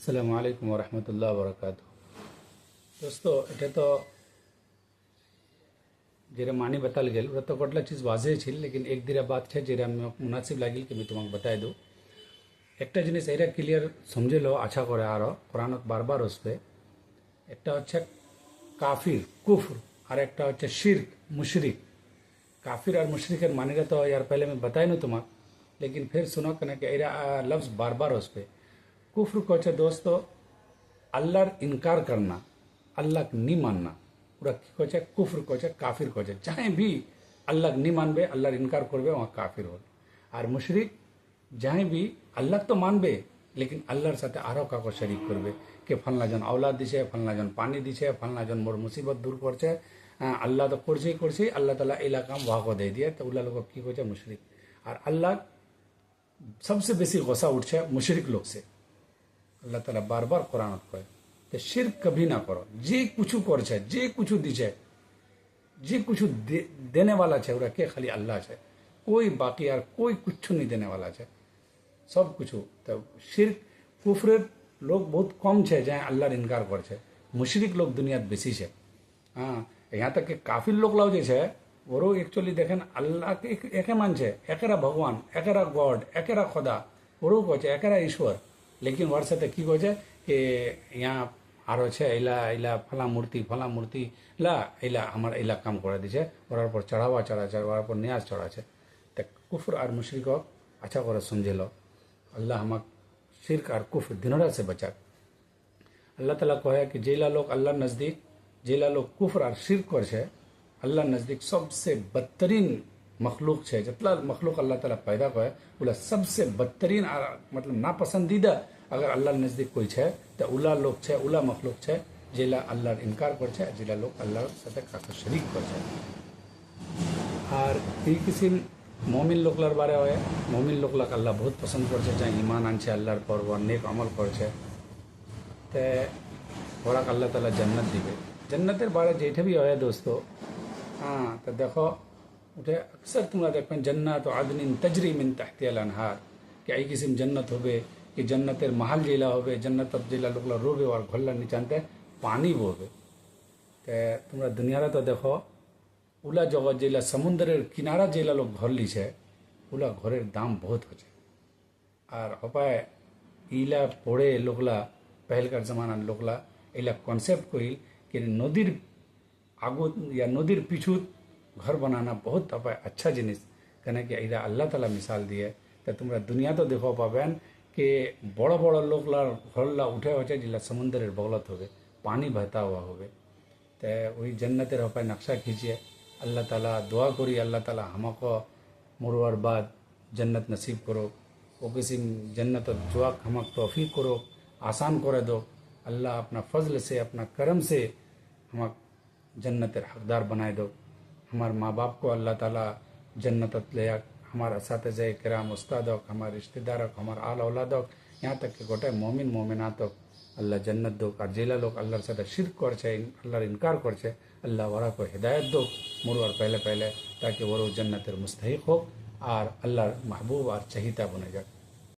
अस्सलामु अलैकुम वरहमतुल्लाहि वबरकातुहू। दोस्तों এটা তো যেটা মানি बताल गेल ওটা তো কতলা चीज़ वाजे ছিল, लेकिन एक दिरा बात है যেটা আমি মুনাসিব লাগিল कि मैं তোমাকে बताई दूँ। একটা জিনিস এরা ক্লিয়ার সমঝে লো আশা করে আরও কোরআনত বারবার আসবে। একটা হচ্ছে কাফির কুফর আর একটা হচ্ছে শিরক मुशरिक। काफिर और मुशरिकर मानेगा तो यार पहले मैं बताई ना तुम्हारा, लेकिन फिर सुनो कना कि एरा लफ्ज़ बार बार उस पर कुफ्र को चे दोस्तों अल्लाहर इनकार करना, अल्लाह नहीं मानना, ওরা কি করছে কুফর করছে কাফির করছে। যাই भी अल्लाह नहीं मानबे अल्लाहर इनकार करबे वहाँ काफिर हो। और मुशरिक যাই भी अल्लाह तो मानबे लेकिन अल्लाहर साथे आरो काको शरीक करबे कि फलना जन औलाद दिছে, फलना जन पानी दिছে, फलना जन मोर मुसीबत दूर करছে, अल्लाह तो करছেই করছেই, আল্লাহ তাআলা এলাকাম ওয়াকে দিয়ে দিয়ে তো উলা লোক কি করছে মুশরিক। আর আল্লাহ सबसे बेसी गुस्सा उठছে मुशरिक लोग से। अल्लाह ताला बार बार कुरान कहे कि शिरक कभी ना करो। जे कुछ करছে जे कुछ दिছে जे कुछ देने वाला है ওরা के खाली अल्लाह है, कोई बाकी আর कोई कुछ नहीं देने वाला है, सब कुछ। तो शिरक कुफरेर लोग बहुत कम है जहाँ अल्लाहर इनकार करছে, मुशरिक लोग दुनियात बेसी है। हाँ, यहाँ तक कि काफिर लोग लाओ जे ওরও একচুয়ালি দেখেন আল্লাহকে একে মানছে, একেরা ভগবান, একেরা গড, একেরা খোদা, ওরও করছে একেরা ঈশ্বর। লেকিন ওর সাথে কী করছে કે અહીંયા আরও છે এলা এলা ফলা মূর্তি লা এলা আমার এলা কাম করে দিছে, ওরার পর চড়াওয়া চড়াছে, ওরার পর নিয়াজ চড়াছে। তা কুফর আর মুশরিক আচ্ছা করে সমঝে লো। আল্লাহ আমাক শিরক আর কুফর দিনরা से बचाक। আল্লাহ তালা কহে कि যেলা লোক আল্লাহর নজদিক, যেলা লোক কুফর আর শিরক করছে अल्लाह नज़दीक सबसे बदतरीन मखलूक है। जितना मखलूक अल्लाह ताला पैदा करे उला सबसे बदतरीन मतलब नापसंदीदा अगर अल्लाह नज़दीक कोई है तो उला लोग है, उला मखलूक है जेला अल्लाह इनकार कर, जेला लोग अल्लाह साथे काका शरीक कर। और ये किसी मोमिन लोकलार बारे है, मोमिन लोकलाक अल्लाह बहुत पसंद कर, जहाँ ईमान आनছে अल्लाहर पर व नेक अमल करছে तो ওরা अल्लाह ताला जन्नत दिबे। जन्नतेर बारे जेठे भी है दोस्तों, हाँ तो देखो उठे अक्सर तुम्हारा देखो जन्नत आदनिन तजरी मिन तहतिल अनहार कि आई किस्म जन्नत होबे कि जन्नतेर महल जेला होबे, जन्नत जेला लोग रोबे और घरला निचानते पानी बोबे। तो तुम्हारा दुनिया तो देखो उला जगह जेला समुद्रेर किनारा जेला लोग घर लीछे उला घरेर दाम बहुत होचे। और उपाय इला पड़े लोगला पहलकार जमानार लोगला एला कन्सेप्ट कइल कि नदीर आगुत या नदीर पिछुत घर बनाना बहुत अच्छा जिनिस कहना कि इरा अल्लाह ताला मिसाल दिए। तो तुम्हारा दुनिया तो देखो पाबेन कि बड़ बड़ लोगलार घरला उठे होचे जिला समुद्रेर बगलत होबे, पानी बहता हुआ होबे। तो वही जन्नतेर उपाय नक्शा खींचिए। अल्लाह ताला दुआ करी अल्लाह ताला हमको मरवार बाद जन्नत नसीब करो, वो किसी जन्नत जुआक हमक तौफीक करो, आसान करे दो। अल्लाह अपना फजल से अपना करम से हमक जन्नतेर हकदार बनाए दो। हमारे माँ बाप को अल्लाह ताला जन्नत ले, हमारे असातिज़ा किराम उस्ताद, हमारे रिश्तेदार, हमारे आल औलाद, यहाँ तक कि गोटे मोमिन मोमिनात अल्लाह जन्नत दो। और जेला लोग अल्लाहर साथे शिरक करছে, अल्लाहर इनकार करছে, अल्लाह वरा को हिदायत दो मरवार पहले पहले, ताकि वो जन्नतेर मुस्तहिक हो और अल्लाहर महबूब और चहीता बने जाए।